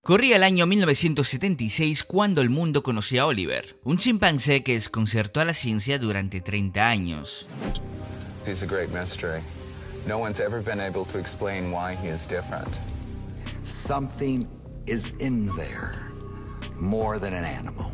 Corría el año 1976 cuando el mundo conoció a Oliver, un chimpancé que desconcertó a la ciencia durante 30 años. He's a great mystery. No one's ever been able to explain why he is different. Something is in there, more than an animal.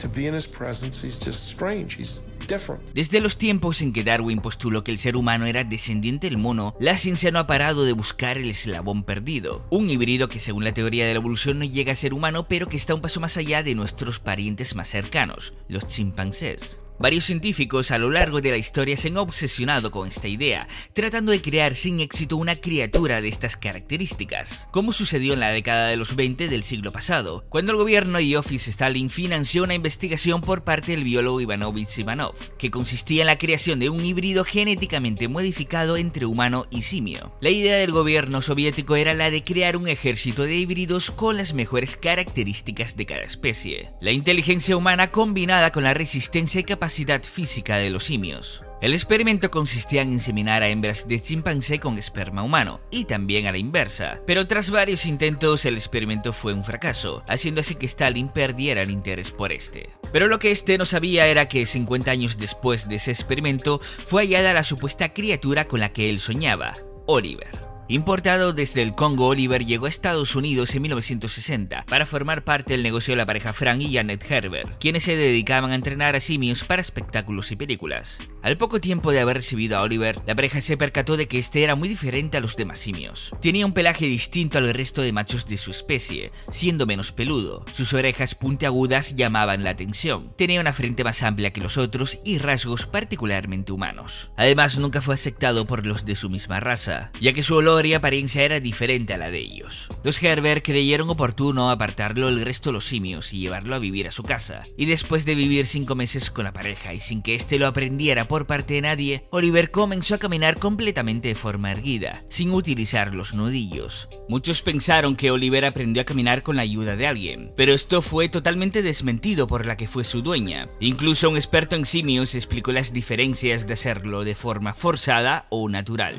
To be in his presence, he's just strange. He's different. Desde los tiempos en que Darwin postuló que el ser humano era descendiente del mono, la ciencia no ha parado de buscar el eslabón perdido. Un híbrido que según la teoría de la evolución no llega a ser humano, pero que está un paso más allá de nuestros parientes más cercanos, los chimpancés. Varios científicos a lo largo de la historia se han obsesionado con esta idea, tratando de crear sin éxito una criatura de estas características, como sucedió en la década de los 20 del siglo pasado, cuando el gobierno de Iosif Stalin financió una investigación por parte del biólogo Ivanovich Ivanov, que consistía en la creación de un híbrido genéticamente modificado entre humano y simio. La idea del gobierno soviético era la de crear un ejército de híbridos con las mejores características de cada especie. La inteligencia humana combinada con la resistencia y capacidad física de los simios. El experimento consistía en inseminar a hembras de chimpancé con esperma humano, y también a la inversa, pero tras varios intentos el experimento fue un fracaso, haciendo así que Stalin perdiera el interés por este. Pero lo que este no sabía era que 50 años después de ese experimento fue hallada la supuesta criatura con la que él soñaba, Oliver. Importado desde el Congo, Oliver llegó a Estados Unidos en 1960 para formar parte del negocio de la pareja Frank y Janet Herbert, quienes se dedicaban a entrenar a simios para espectáculos y películas. Al poco tiempo de haber recibido a Oliver, la pareja se percató de que este era muy diferente a los demás simios. Tenía un pelaje distinto al resto de machos de su especie, siendo menos peludo. Sus orejas puntiagudas llamaban la atención. Tenía una frente más amplia que los otros y rasgos particularmente humanos. Además, nunca fue aceptado por los de su misma raza, ya que su olor y apariencia era diferente a la de ellos. Los Herbert creyeron oportuno apartarlo del resto de los simios y llevarlo a vivir a su casa. Y después de vivir 5 meses con la pareja y sin que éste lo aprendiera por parte de nadie, Oliver comenzó a caminar completamente de forma erguida, sin utilizar los nudillos. Muchos pensaron que Oliver aprendió a caminar con la ayuda de alguien, pero esto fue totalmente desmentido por la que fue su dueña. Incluso un experto en simios explicó las diferencias de hacerlo de forma forzada o natural.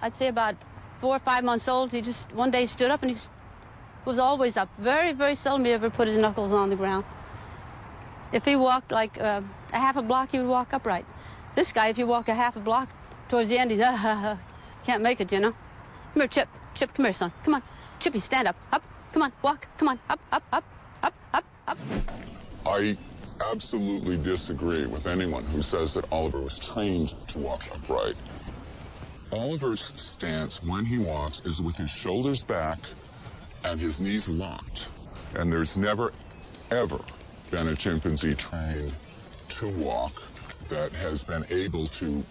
I'd say about 4 or 5 months old. He just one day stood up and he was always up. Very, very seldom he ever put his knuckles on the ground. If he walked like a half a block, he would walk upright. This guy, if you walk a half a block, towards the end, he's can't make it, you know. Come here, Chip. Chip, come here, son. Come on. Chippy, stand up. Up. Come on, walk. Come on. Up, up, up, up, up, up. I absolutely disagree with anyone who says that Oliver was trained to walk upright. Oliver's stance when he walks is with his shoulders back and his knees locked. And there's never, ever been a chimpanzee trained to walk that has been able to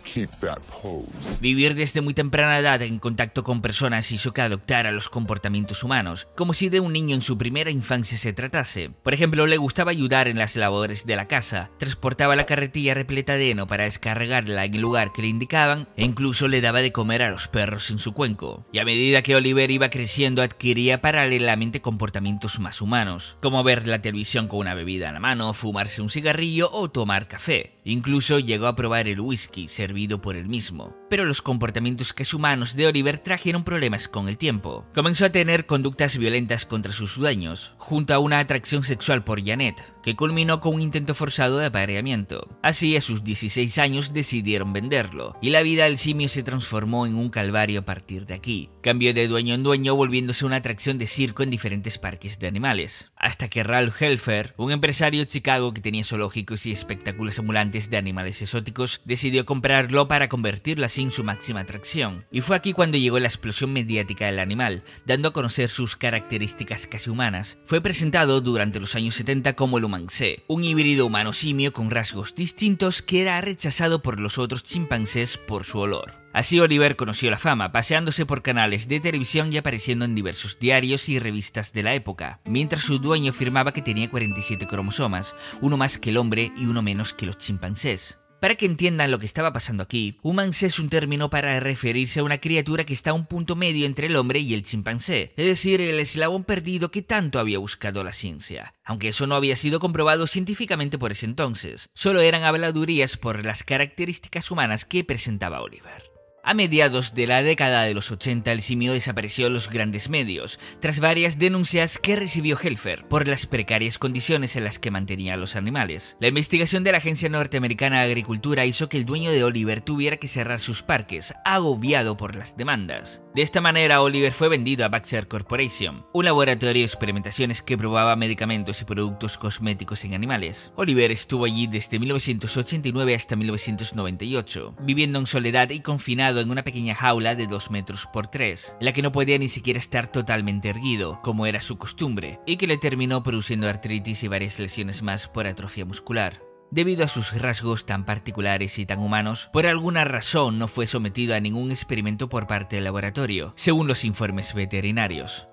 keep that pose. Vivir desde muy temprana edad en contacto con personas hizo que adoptara los comportamientos humanos, como si de un niño en su primera infancia se tratase. Por ejemplo, le gustaba ayudar en las labores de la casa, transportaba la carretilla repleta de heno para descargarla en el lugar que le indicaban e incluso le daba de comer a los perros en su cuenco. Y a medida que Oliver iba creciendo adquiría paralelamente comportamientos más humanos, como ver la televisión con una bebida en la mano, fumarse un cigarrillo o tomar café. Incluso llegó a probar el whisky servido por él mismo. Pero los comportamientos casi humanos de Oliver trajeron problemas con el tiempo. Comenzó a tener conductas violentas contra sus dueños, junto a una atracción sexual por Janet, que culminó con un intento forzado de apareamiento. Así, a sus 16 años decidieron venderlo, y la vida del simio se transformó en un calvario a partir de aquí. Cambió de dueño en dueño, volviéndose una atracción de circo en diferentes parques de animales. Hasta que Ralph Helfer, un empresario de Chicago que tenía zoológicos y espectáculos ambulantes de animales exóticos, decidió comprarlo para convertirlo así en su máxima atracción. Y fue aquí cuando llegó la explosión mediática del animal, dando a conocer sus características casi humanas. Fue presentado durante los años 70 como el Humancé, un híbrido humano-simio con rasgos distintos que era rechazado por los otros chimpancés por su olor. Así Oliver conoció la fama, paseándose por canales de televisión y apareciendo en diversos diarios y revistas de la época, mientras su dueño afirmaba que tenía 47 cromosomas, uno más que el hombre y uno menos que los chimpancés. Para que entiendan lo que estaba pasando aquí, Humancé es un término para referirse a una criatura que está a un punto medio entre el hombre y el chimpancé, es decir, el eslabón perdido que tanto había buscado la ciencia. Aunque eso no había sido comprobado científicamente por ese entonces, solo eran habladurías por las características humanas que presentaba Oliver. A mediados de la década de los 80, el simio desapareció en los grandes medios, tras varias denuncias que recibió Helfer por las precarias condiciones en las que mantenía a los animales. La investigación de la Agencia Norteamericana de Agricultura hizo que el dueño de Oliver tuviera que cerrar sus parques, agobiado por las demandas. De esta manera, Oliver fue vendido a Baxter Corporation, un laboratorio de experimentaciones que probaba medicamentos y productos cosméticos en animales. Oliver estuvo allí desde 1989 hasta 1998, viviendo en soledad y confinado en una pequeña jaula de 2 metros por 3, en la que no podía ni siquiera estar totalmente erguido, como era su costumbre, y que le terminó produciendo artritis y varias lesiones más por atrofia muscular. Debido a sus rasgos tan particulares y tan humanos, por alguna razón no fue sometido a ningún experimento por parte del laboratorio, según los informes veterinarios.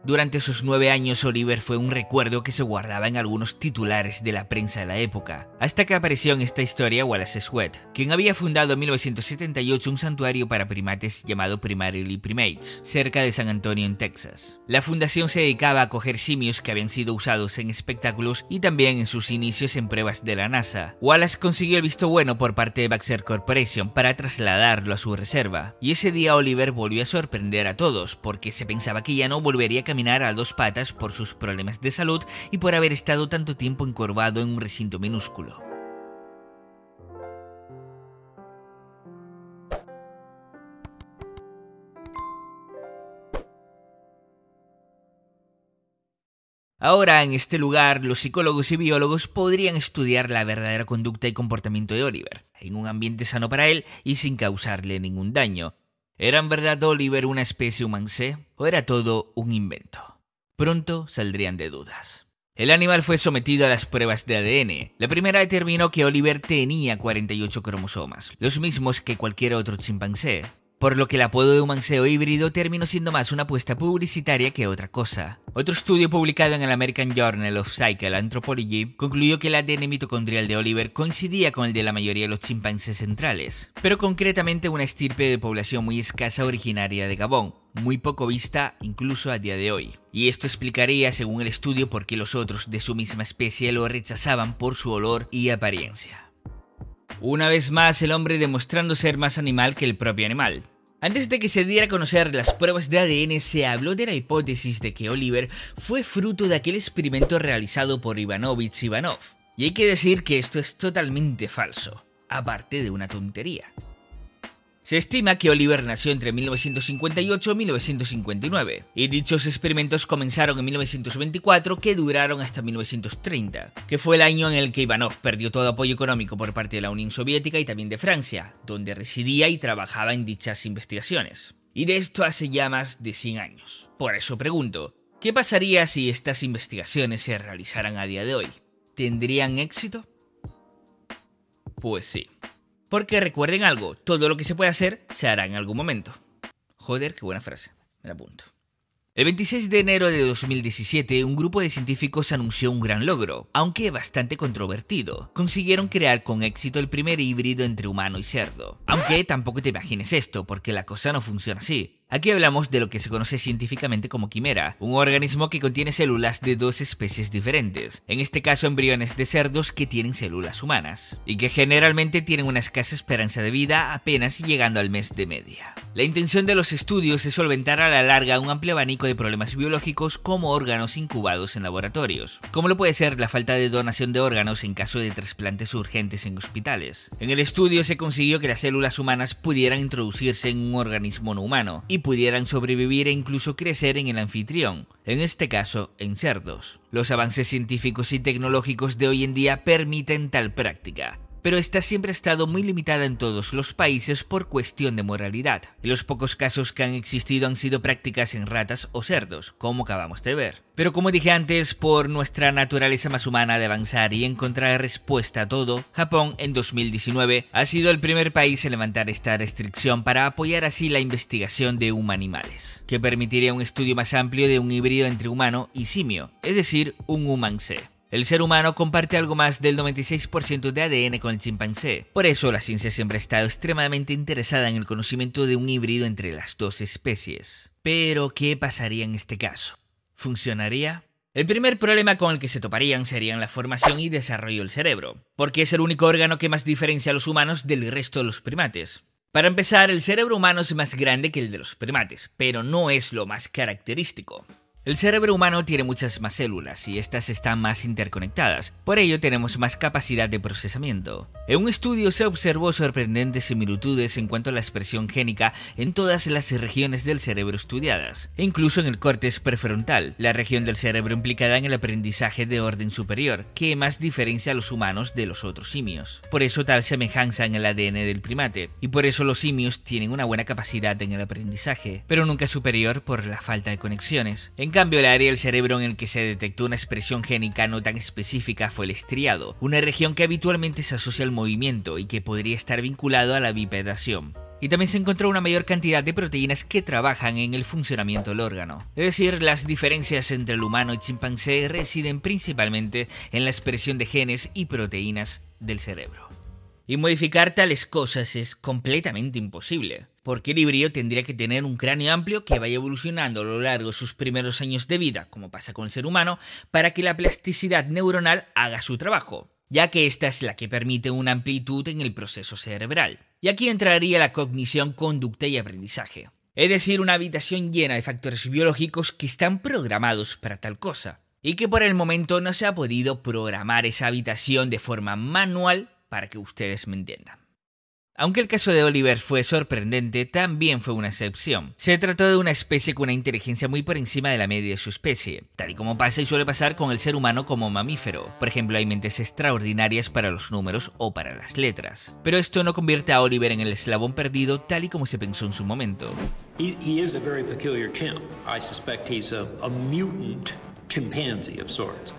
Durante sus 9 años, Oliver fue un recuerdo que se guardaba en algunos titulares de la prensa de la época, hasta que apareció en esta historia Wallace Sweat, quien había fundado en 1978 un santuario para primates llamado Primarily Primates, cerca de San Antonio, en Texas. La fundación se dedicaba a acoger simios que habían sido usados en espectáculos y también en sus inicios en pruebas de la NASA. Wallace consiguió el visto bueno por parte de Baxter Corporation para trasladarlo a su reserva, y ese día Oliver volvió a sorprender a todos, porque se pensaba que ya no volvería a caminar a 2 patas por sus problemas de salud y por haber estado tanto tiempo encorvado en un recinto minúsculo. Ahora, en este lugar, los psicólogos y biólogos podrían estudiar la verdadera conducta y comportamiento de Oliver, en un ambiente sano para él y sin causarle ningún daño. ¿Era en verdad Oliver una especie humancé o era todo un invento? Pronto saldrían de dudas. El animal fue sometido a las pruebas de ADN. La primera determinó que Oliver tenía 48 cromosomas, los mismos que cualquier otro chimpancé, por lo que el apodo de humanceo híbrido terminó siendo más una apuesta publicitaria que otra cosa. Otro estudio publicado en el American Journal of Psychical Anthropology concluyó que el ADN mitocondrial de Oliver coincidía con el de la mayoría de los chimpancés centrales, pero concretamente una estirpe de población muy escasa originaria de Gabón, muy poco vista incluso a día de hoy. Y esto explicaría, según el estudio, por qué los otros de su misma especie lo rechazaban por su olor y apariencia. Una vez más, el hombre demostrando ser más animal que el propio animal. Antes de que se diera a conocer las pruebas de ADN, se habló de la hipótesis de que Oliver fue fruto de aquel experimento realizado por Ivanovich Ivanov. Y hay que decir que esto es totalmente falso, aparte de una tontería. Se estima que Oliver nació entre 1958 y 1959, y dichos experimentos comenzaron en 1924 que duraron hasta 1930, que fue el año en el que Ivanov perdió todo apoyo económico por parte de la Unión Soviética y también de Francia, donde residía y trabajaba en dichas investigaciones. Y de esto hace ya más de 100 años. Por eso pregunto, ¿qué pasaría si estas investigaciones se realizaran a día de hoy? ¿Tendrían éxito? Pues sí. Porque recuerden algo, todo lo que se puede hacer se hará en algún momento. Joder, qué buena frase, me la apunto. El 26 de enero de 2017, un grupo de científicos anunció un gran logro, aunque bastante controvertido. Consiguieron crear con éxito el primer híbrido entre humano y cerdo. Aunque tampoco te imagines esto, porque la cosa no funciona así. Aquí hablamos de lo que se conoce científicamente como quimera, un organismo que contiene células de 2 especies diferentes, en este caso embriones de cerdos que tienen células humanas, y que generalmente tienen una escasa esperanza de vida, apenas llegando al mes de media. La intención de los estudios es solventar a la larga un amplio abanico de problemas biológicos como órganos incubados en laboratorios, como lo puede ser la falta de donación de órganos en caso de trasplantes urgentes en hospitales. En el estudio se consiguió que las células humanas pudieran introducirse en un organismo no humano, y pudieran sobrevivir e incluso crecer en el anfitrión, en este caso en cerdos. Los avances científicos y tecnológicos de hoy en día permiten tal práctica, pero esta siempre ha estado muy limitada en todos los países por cuestión de moralidad, y los pocos casos que han existido han sido prácticas en ratas o cerdos, como acabamos de ver. Pero como dije antes, por nuestra naturaleza más humana de avanzar y encontrar respuesta a todo, Japón en 2019 ha sido el primer país en levantar esta restricción para apoyar así la investigación de humanimales, que permitiría un estudio más amplio de un híbrido entre humano y simio, es decir, un humancé. El ser humano comparte algo más del 96% de ADN con el chimpancé. Por eso la ciencia siempre ha estado extremadamente interesada en el conocimiento de un híbrido entre las 2 especies. Pero, ¿qué pasaría en este caso? ¿Funcionaría? El primer problema con el que se toparían serían la formación y desarrollo del cerebro, porque es el único órgano que más diferencia a los humanos del resto de los primates. Para empezar, el cerebro humano es más grande que el de los primates, pero no es lo más característico. El cerebro humano tiene muchas más células y estas están más interconectadas, por ello tenemos más capacidad de procesamiento. En un estudio se observó sorprendentes similitudes en cuanto a la expresión génica en todas las regiones del cerebro estudiadas, e incluso en el córtex prefrontal, la región del cerebro implicada en el aprendizaje de orden superior, que más diferencia a los humanos de los otros simios. Por eso tal semejanza en el ADN del primate, y por eso los simios tienen una buena capacidad en el aprendizaje, pero nunca superior por la falta de conexiones. En cambio, el área del cerebro en el que se detectó una expresión génica no tan específica fue el estriado, una región que habitualmente se asocia al movimiento y que podría estar vinculado a la bipedación. Y también se encontró una mayor cantidad de proteínas que trabajan en el funcionamiento del órgano. Es decir, las diferencias entre el humano y chimpancé residen principalmente en la expresión de genes y proteínas del cerebro. Y modificar tales cosas es completamente imposible, porque el híbrido tendría que tener un cráneo amplio que vaya evolucionando a lo largo de sus primeros años de vida, como pasa con el ser humano, para que la plasticidad neuronal haga su trabajo, ya que esta es la que permite una amplitud en el proceso cerebral. Y aquí entraría la cognición, conducta y aprendizaje. Es decir, una habitación llena de factores biológicos que están programados para tal cosa, y que por el momento no se ha podido programar esa habitación de forma manual para que ustedes me entiendan. Aunque el caso de Oliver fue sorprendente, también fue una excepción. Se trató de una especie con una inteligencia muy por encima de la media de su especie, tal y como pasa y suele pasar con el ser humano como mamífero. Por ejemplo, hay mentes extraordinarias para los números o para las letras. Pero esto no convierte a Oliver en el eslabón perdido tal y como se pensó en su momento. He is a very peculiar chimp. I suspect he's a mutant chimpanzee of sorts.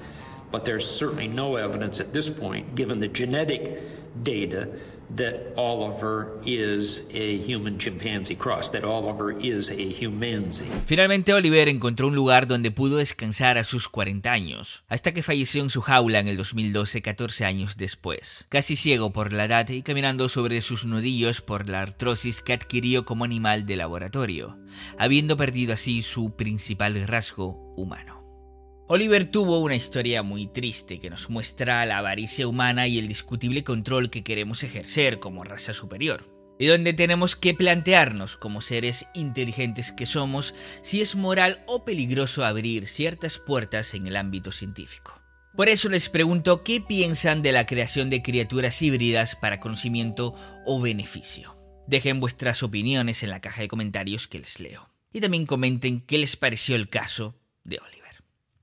But there's certainly no evidence at this point, given the genetic data, that Oliver is a human chimpanzee cross, that Oliver is a humanzee. Finalmente Oliver encontró un lugar donde pudo descansar a sus 40 años, hasta que falleció en su jaula en el 2012, 14 años después, casi ciego por la edad y caminando sobre sus nudillos por la artrosis que adquirió como animal de laboratorio, habiendo perdido así su principal rasgo humano. Oliver tuvo una historia muy triste que nos muestra la avaricia humana y el discutible control que queremos ejercer como raza superior, y donde tenemos que plantearnos como seres inteligentes que somos si es moral o peligroso abrir ciertas puertas en el ámbito científico. Por eso les pregunto qué piensan de la creación de criaturas híbridas para conocimiento o beneficio. Dejen vuestras opiniones en la caja de comentarios que les leo. Y también comenten qué les pareció el caso de Oliver.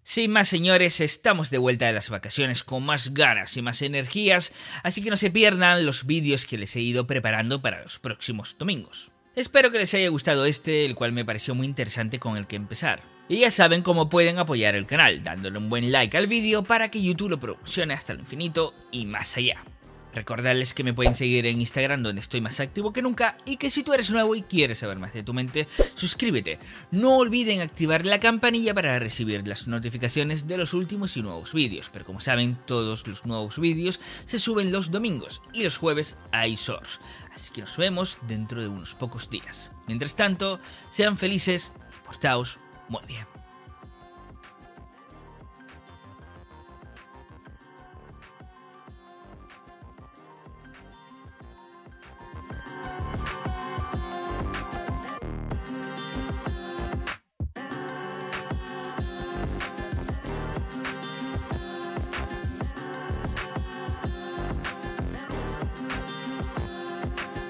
Sin más, señores, estamos de vuelta de las vacaciones con más ganas y más energías, así que no se pierdan los vídeos que les he ido preparando para los próximos domingos. Espero que les haya gustado el cual me pareció muy interesante con el que empezar. Y ya saben cómo pueden apoyar el canal, dándole un buen like al vídeo para que YouTube lo promocione hasta el infinito y más allá. Recordarles que me pueden seguir en Instagram, donde estoy más activo que nunca, y que si tú eres nuevo y quieres saber más de tu mente, suscríbete. No olviden activar la campanilla para recibir las notificaciones de los últimos y nuevos vídeos, pero como saben, todos los nuevos vídeos se suben los domingos y los jueves hay shorts, así que nos vemos dentro de unos pocos días. Mientras tanto, sean felices, portaos muy bien.